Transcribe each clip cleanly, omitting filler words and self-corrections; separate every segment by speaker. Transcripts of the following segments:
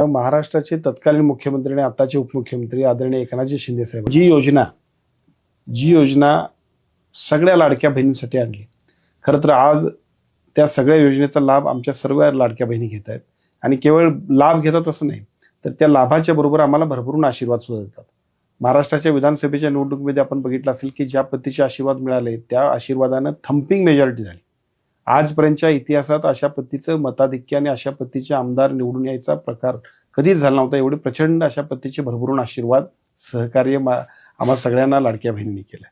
Speaker 1: महाराष्ट्राचे तत्कालीन मुख्यमंत्री आणि आताचे उपमुख्यमंत्री आदरणीय एकनाथजी शिंदे साहेब जी योजना सगळ्या लाडक्या बहिणींसाठी आणली. खरं तर आज त्या सगळ्या योजनेचा लाभ आमच्या सर्व लाडक्या बहिणी घेत आहेत आणि केवळ लाभ घेतात असं नाही, तर त्या लाभाच्या बरोबर आम्हाला भरभरून आशीर्वाद सुद्धा देतात. महाराष्ट्राच्या विधानसभेच्या निवडणुकीमध्ये आपण बघितलं असेल की ज्या पद्धतीचे आशीर्वाद मिळाले त्या आशीर्वादानं थम्पिंग मेजॉरिटी झाली. आजपर्यंतच्या इतिहासात अशा पद्धतीचं मताधिक्य आणि अशा पद्धतीचे आमदार निवडून यायचा प्रकार कधीच झाला नव्हता. एवढे प्रचंड अशा पद्धतीचे भरभरून आशीर्वाद सहकार्य आम्हा सगळ्यांना लाडक्या बहिणींनी केलं.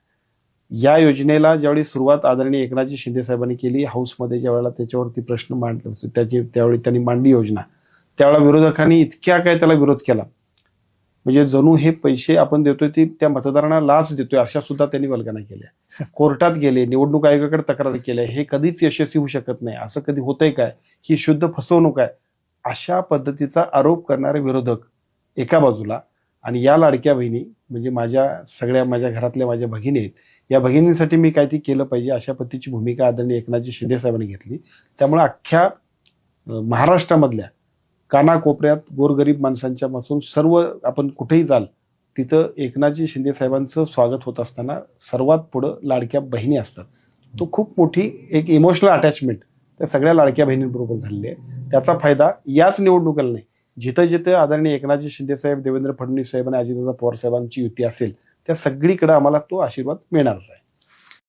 Speaker 1: या योजनेला ज्यावेळी सुरुवात आदरणीय एकनाथजी शिंदे साहेबांनी केली हाऊसमध्ये, ज्यावेळेला त्याच्यावरती प्रश्न मांडले त्यावेळी त्यांनी मांडली योजना, त्यावेळेला विरोधकांनी इतक्या काय त्याला विरोध केला, म्हणजे जणू हे पैसे आपण देतोय ते त्या मतदारांना लाच देतोय अशा सुद्धा त्यांनी वल्गना केल्या. कोर्टात गेले, निवडणूक आयोगाकडे तक्रारी केल्या. हे कधीच यशस्वी होऊ शकत नाही, असं कधी होतंय काय, ही शुद्ध फसवणूक आहे, अशा पद्धतीचा आरोप करणारे विरोधक एका बाजूला, आणि या लाडक्या बहिणी म्हणजे माझ्या घरातल्या माझ्या भगिनी आहेत, या भगिनींसाठी मी काहीतरी केलं पाहिजे अशा पद्धतीची भूमिका आदरणीय एकनाथजी शिंदे साहेबांनी घेतली. त्यामुळे अख्ख्या महाराष्ट्रामधल्या कानाकोपऱ्यात गोरगरीब माणसांच्या पासून सर्व आपण कुठेही जाल तिथं एकनाथजी शिंदे साहेबांचं स्वागत होत असताना सर्वात पुढं लाडक्या बहिणी असतात. तो खूप मोठी एक इमोशनल अटॅचमेंट त्या सगळ्या लाडक्या बहिणींबरोबर झालेली आहे. त्याचा फायदा याच निवडणुकीला नाही, जिथं जिथं आदरणीय एकनाथजी शिंदे साहेब, देवेंद्र फडणवीस साहेब आणि अजितदादा पवार साहेबांची युती असेल त्या सगळीकडे आम्हाला तो आशीर्वाद मिळणारच आहे.